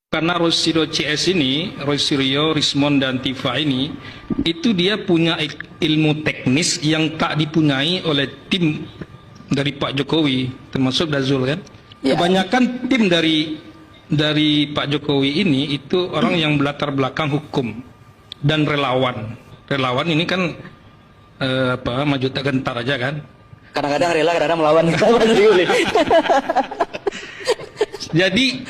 Karena Rosido CS ini, Rosirio, Rismon, dan Tifa ini, itu dia punya ilmu teknis yang tak dipunyai oleh tim dari Pak Jokowi, termasuk Dazul kan. Ya. Kebanyakan tim dari Pak Jokowi ini itu orang yang berlatar belakang hukum dan relawan. Relawan ini kan maju tak gentar aja kan. Kadang-kadang rela, kadang-kadang melawan. Jadi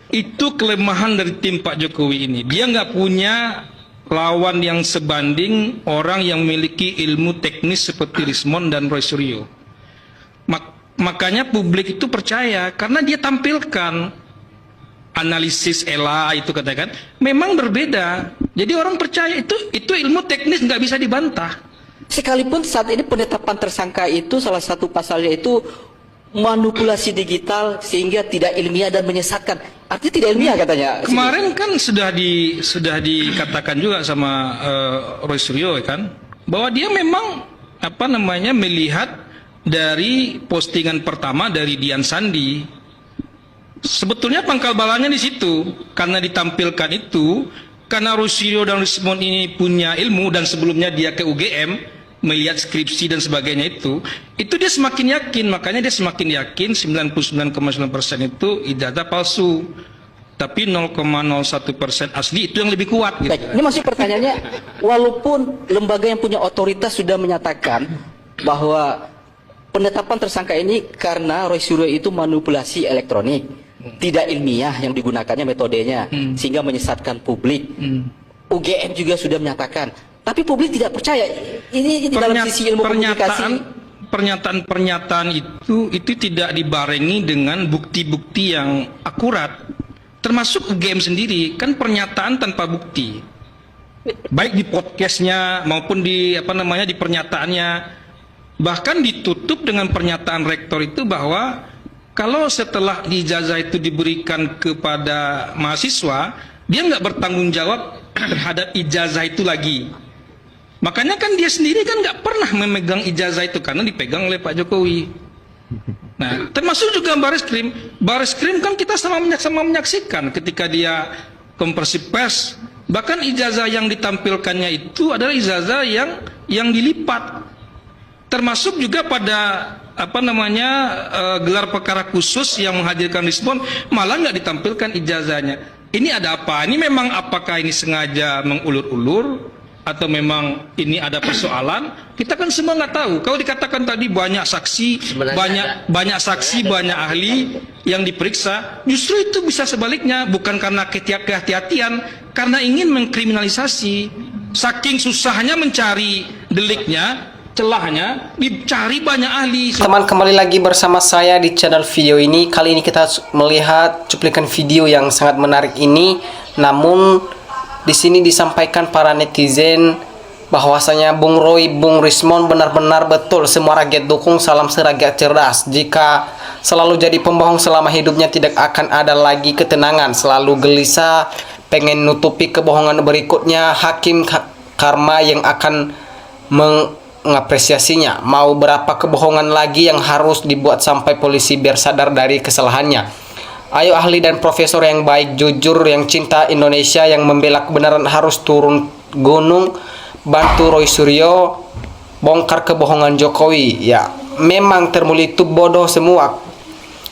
itu kelemahan dari tim Pak Jokowi ini. Dia nggak punya lawan yang sebanding orang yang memiliki ilmu teknis seperti Rismon dan Roy Suryo. Makanya publik itu percaya karena dia tampilkan analisis ELA itu katakan memang berbeda. Jadi orang percaya itu ilmu teknis nggak bisa dibantah. Sekalipun saat ini penetapan tersangka itu salah satu pasalnya itu manipulasi digital sehingga tidak ilmiah dan menyesatkan. Artinya tidak ilmiah katanya. Kemarin kan sudah dikatakan juga sama Roy Suryo kan bahwa dia memang melihat dari postingan pertama dari Dian Sandi. Sebetulnya pangkal balanya di situ karena ditampilkan itu karena Roy Suryo dan Rismon ini punya ilmu dan sebelumnya dia ke UGM melihat skripsi dan sebagainya itu dia semakin yakin, makanya dia semakin yakin 99,9% itu ijazah palsu, tapi 0,01% asli itu yang lebih kuat gitu. Baik, ini masih pertanyaannya, walaupun lembaga yang punya otoritas sudah menyatakan bahwa penetapan tersangka ini karena Roy Suryo itu manipulasi elektronik, tidak ilmiah yang digunakannya metodenya, sehingga menyesatkan publik. UGM juga sudah menyatakan, tapi publik tidak percaya. Ini dalam sisi ilmu komunikasi. Pernyataan itu tidak dibarengi dengan bukti-bukti yang akurat. Termasuk UGM sendiri kan pernyataan tanpa bukti. Baik di podcastnya maupun di di pernyataannya. Bahkan ditutup dengan pernyataan rektor itu bahwa kalau setelah ijazah itu diberikan kepada mahasiswa, dia nggak bertanggung jawab terhadap ijazah itu lagi. Makanya kan dia sendiri kan nggak pernah memegang ijazah itu karena dipegang oleh Pak Jokowi. Nah, termasuk juga Baris Krim kan kita sama menyaksikan ketika dia konversi pers. Bahkan ijazah yang ditampilkannya itu adalah ijazah yang dilipat. Termasuk juga pada gelar perkara khusus yang menghadirkan Rismon malah nggak ditampilkan ijazahnya. Ini ada apa? Ini memang apakah ini sengaja mengulur-ulur? Atau memang ini ada persoalan? Kita kan semua nggak tahu. Kalau dikatakan tadi banyak saksi, banyak saksi, banyak ahli yang diperiksa, justru itu bisa sebaliknya, bukan karena kehati-hatian, karena ingin mengkriminalisasi. Saking susahnya mencari deliknya, celahnya, dicari banyak ahli. Teman, kembali lagi bersama saya di channel video ini. Kali ini kita melihat cuplikan video yang sangat menarik ini. Namun di sini disampaikan para netizen bahwasanya Bung Roy, Bung Rismon benar-benar betul semua rakyat dukung, salam serakyat cerdas. Jika selalu jadi pembohong selama hidupnya tidak akan ada lagi ketenangan, selalu gelisah, pengen nutupi kebohongan berikutnya, hakim karma yang akan mengapresiasinya. Mau berapa kebohongan lagi yang harus dibuat sampai polisi biar sadar dari kesalahannya. Ayo ahli dan profesor yang baik, jujur, yang cinta Indonesia, yang membela kebenaran harus turun gunung, bantu Roy Suryo, bongkar kebohongan Jokowi. Ya, memang termuli itu bodoh semua.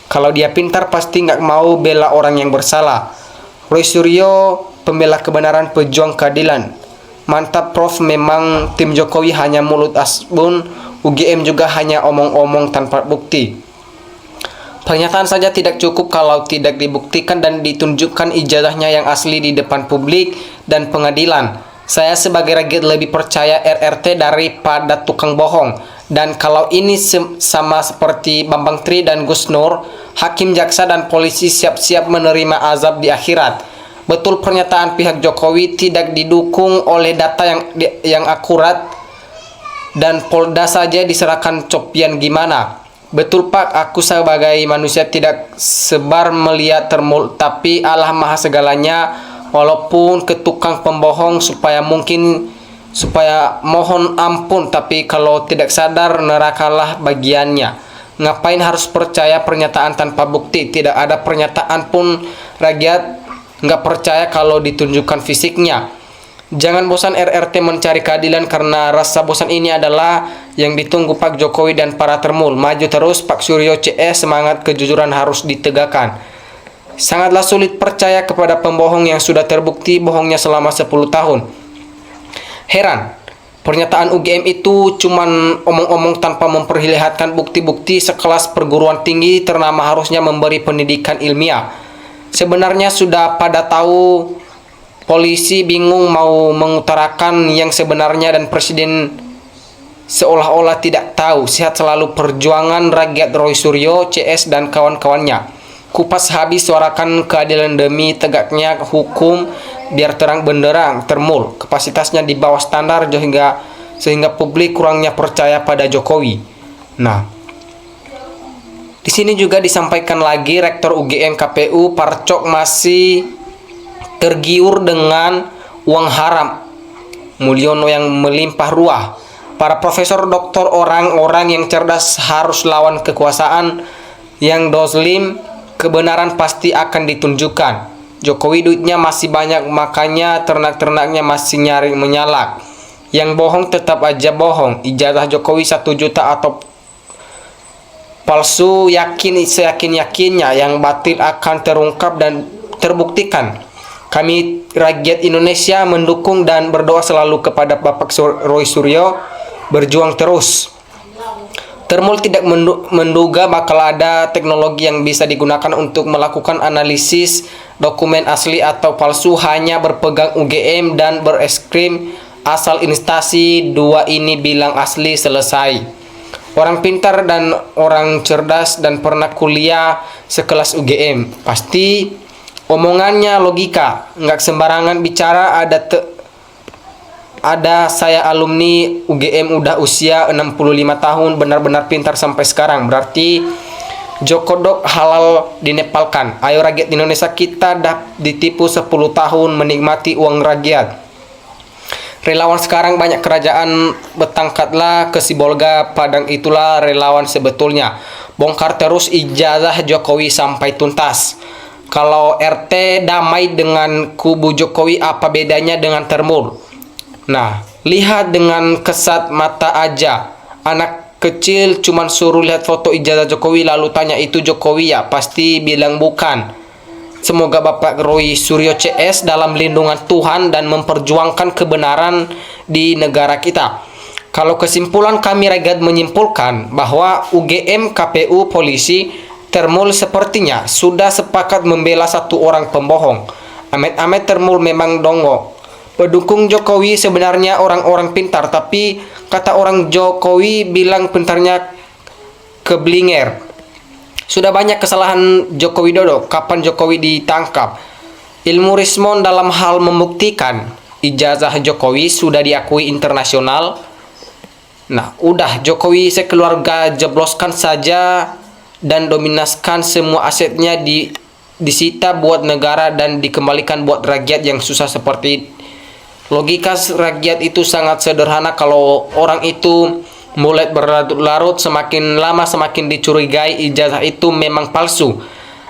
Kalau dia pintar pasti nggak mau bela orang yang bersalah. Roy Suryo, pembela kebenaran, pejuang keadilan. Mantap Prof, memang tim Jokowi hanya mulut asbun, UGM juga hanya omong-omong tanpa bukti. Pernyataan saja tidak cukup kalau tidak dibuktikan dan ditunjukkan ijazahnya yang asli di depan publik dan pengadilan. Saya sebagai rakyat lebih percaya RRT daripada tukang bohong. Dan kalau ini sama seperti Bambang Tri dan Gus Nur, hakim, jaksa, dan polisi siap-siap menerima azab di akhirat. Betul pernyataan pihak Jokowi tidak didukung oleh data yang akurat dan Polda saja diserahkan copian gimana. Betul Pak, aku sebagai manusia tidak sebar melihat tapi Allah maha segalanya. Walaupun ke tukang pembohong supaya mohon ampun, tapi kalau tidak sadar nerakalah bagiannya. Ngapain harus percaya pernyataan tanpa bukti? Tidak ada pernyataan pun rakyat nggak percaya kalau ditunjukkan fisiknya. Jangan bosan RRT mencari keadilan, karena rasa bosan ini adalah yang ditunggu Pak Jokowi dan para termul. Maju terus Pak Suryo CS, semangat kejujuran harus ditegakkan. Sangatlah sulit percaya kepada pembohong yang sudah terbukti bohongnya selama 10 tahun. Heran, pernyataan UGM itu cuman omong-omong tanpa memperlihatkan bukti-bukti. Sekelas perguruan tinggi ternama harusnya memberi pendidikan ilmiah. Sebenarnya sudah pada tahu, polisi bingung mau mengutarakan yang sebenarnya, dan presiden seolah-olah tidak tahu. Sehat selalu perjuangan rakyat Roy Suryo CS dan kawan-kawannya. Kupas habis suarakan keadilan demi tegaknya hukum, biar terang benderang termul. Kapasitasnya di bawah standar sehingga publik kurangnya percaya pada Jokowi. Nah, di sini juga disampaikan lagi Rektor UGM KPU Parcok masih tergiur dengan uang haram Mulyono yang melimpah ruah. Para profesor, doktor, orang-orang yang cerdas harus lawan kekuasaan yang dozlim. Kebenaran pasti akan ditunjukkan. Jokowi duitnya masih banyak, makanya ternak-ternaknya masih nyari menyalak. Yang bohong tetap aja bohong. Ijazah Jokowi 1 juta atau palsu, yakin seyakin-yakinnya yang batil akan terungkap dan terbuktikan. Kami rakyat Indonesia mendukung dan berdoa selalu kepada Bapak Roy Suryo. Berjuang terus. Termul tidak menduga bakal ada teknologi yang bisa digunakan untuk melakukan analisis dokumen asli atau palsu. Hanya berpegang UGM dan bereskrim asal instansi 2 ini bilang asli, selesai. Orang pintar dan orang cerdas dan pernah kuliah sekelas UGM pasti omongannya logika, nggak sembarangan bicara. Ada saya alumni UGM udah usia 65 tahun, benar-benar pintar sampai sekarang. Berarti Jokodok halal dinepalkan. Ayo rakyat Indonesia, kita dah ditipu 10 tahun menikmati uang rakyat. Relawan sekarang banyak kerajaan, bertangkatlah ke Sibolga, Padang, itulah relawan sebetulnya. Bongkar terus ijazah Jokowi sampai tuntas. Kalau RT damai dengan kubu Jokowi, apa bedanya dengan termul? Nah, lihat dengan kesat mata aja. Anak kecil cuman suruh lihat foto ijazah Jokowi lalu tanya itu Jokowi ya, pasti bilang bukan. Semoga Bapak Roy Suryo CS dalam lindungan Tuhan dan memperjuangkan kebenaran di negara kita. Kalau kesimpulan kami rakyat menyimpulkan bahwa UGM, KPU, polisi, termul sepertinya sudah sepakat membela satu orang pembohong. Amit-amit termul memang dongo. Pendukung Jokowi sebenarnya orang-orang pintar, tapi kata orang Jokowi bilang pintarnya keblinger. Sudah banyak kesalahan Joko Widodo, kapan Jokowi ditangkap? Ilmu Rismon dalam hal membuktikan ijazah Jokowi sudah diakui internasional. Nah, udah Jokowi sekeluarga jebloskan saja dan dominaskan semua asetnya disita buat negara dan dikembalikan buat rakyat yang susah seperti. Logika rakyat itu sangat sederhana. Kalau orang itu mulai berlarut-larut, semakin lama semakin dicurigai ijazah itu memang palsu.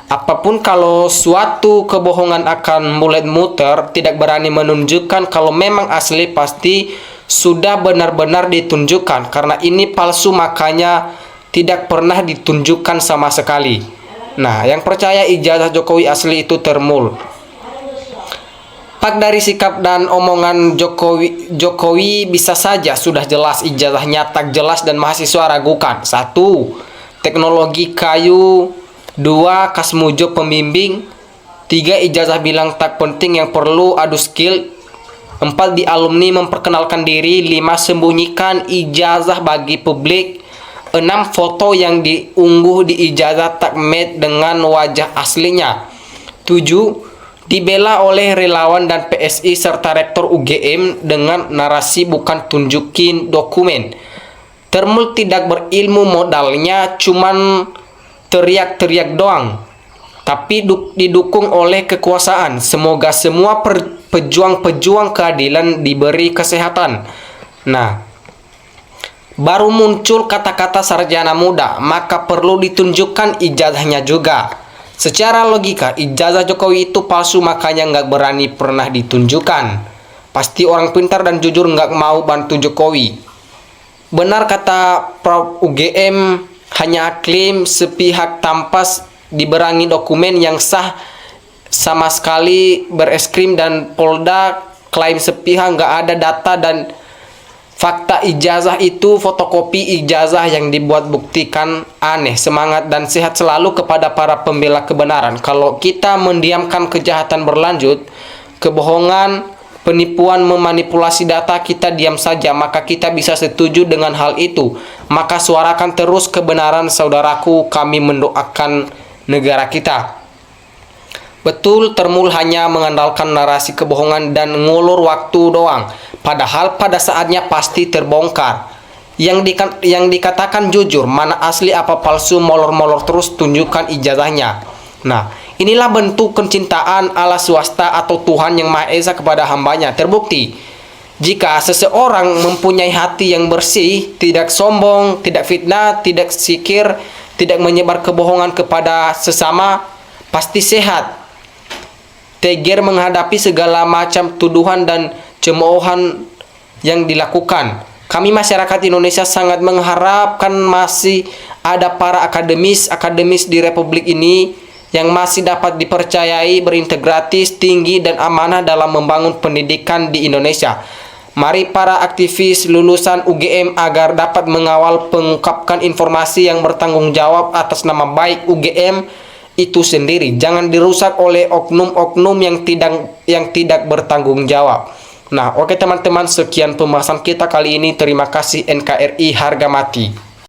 Apapun kalau suatu kebohongan akan mulai muter, tidak berani menunjukkan kalau memang asli, pasti sudah benar-benar ditunjukkan. Karena ini palsu makanya tidak pernah ditunjukkan sama sekali. Nah, yang percaya ijazah Jokowi asli itu termul. Pak, dari sikap dan omongan Jokowi bisa saja sudah jelas ijazahnya tak jelas dan mahasiswa ragukan. 1. Teknologi kayu. 2. Kasmujo pembimbing. 3. Ijazah bilang tak penting, yang perlu adu skill. 4. Di alumni memperkenalkan diri. 5. Sembunyikan ijazah bagi publik. 6. Foto yang diunggah di ijazah tak match dengan wajah aslinya. 7. Dibela oleh relawan dan PSI serta rektor UGM dengan narasi bukan tunjukin dokumen. Termul tidak berilmu, modalnya cuman teriak-teriak doang. Tapi didukung oleh kekuasaan. Semoga semua pejuang-pejuang keadilan diberi kesehatan. Nah, baru muncul kata-kata sarjana muda, maka perlu ditunjukkan ijazahnya juga. Secara logika, ijazah Jokowi itu palsu, makanya nggak berani pernah ditunjukkan. Pasti orang pintar dan jujur nggak mau bantu Jokowi. Benar kata Prof UGM, hanya klaim sepihak tanpa diberangi dokumen yang sah sama sekali. Bareskrim dan Polda klaim sepihak, nggak ada data dan fakta ijazah itu fotokopi ijazah yang dibuat. Buktikan. Aneh. Semangat dan sehat selalu kepada para pembela kebenaran. Kalau kita mendiamkan kejahatan berlanjut, kebohongan, penipuan, memanipulasi data, kita diam saja, maka kita bisa setuju dengan hal itu. Maka suarakan terus kebenaran, saudaraku. Kami mendoakan negara kita. Betul, Termul hanya mengandalkan narasi kebohongan dan ngulur waktu doang. Padahal pada saatnya pasti terbongkar. Yang dikatakan jujur, mana asli apa palsu, molor-molor terus, tunjukkan ijazahnya. Nah, inilah bentuk kecintaan ala swasta atau Tuhan Yang Maha Esa kepada hambanya. Terbukti, jika seseorang mempunyai hati yang bersih, tidak sombong, tidak fitnah, tidak sikir, tidak menyebar kebohongan kepada sesama, pasti sehat. Tegar menghadapi segala macam tuduhan dan cemoohan yang dilakukan. Kami masyarakat Indonesia sangat mengharapkan masih ada para akademis di Republik ini yang masih dapat dipercayai, berintegritas tinggi dan amanah dalam membangun pendidikan di Indonesia. Mari para aktivis lulusan UGM agar dapat mengawal pengungkapkan informasi yang bertanggung jawab atas nama baik UGM itu sendiri. Jangan dirusak oleh oknum-oknum yang tidak bertanggung jawab. Nah, oke teman-teman, sekian pembahasan kita kali ini. Terima kasih. NKRI harga mati.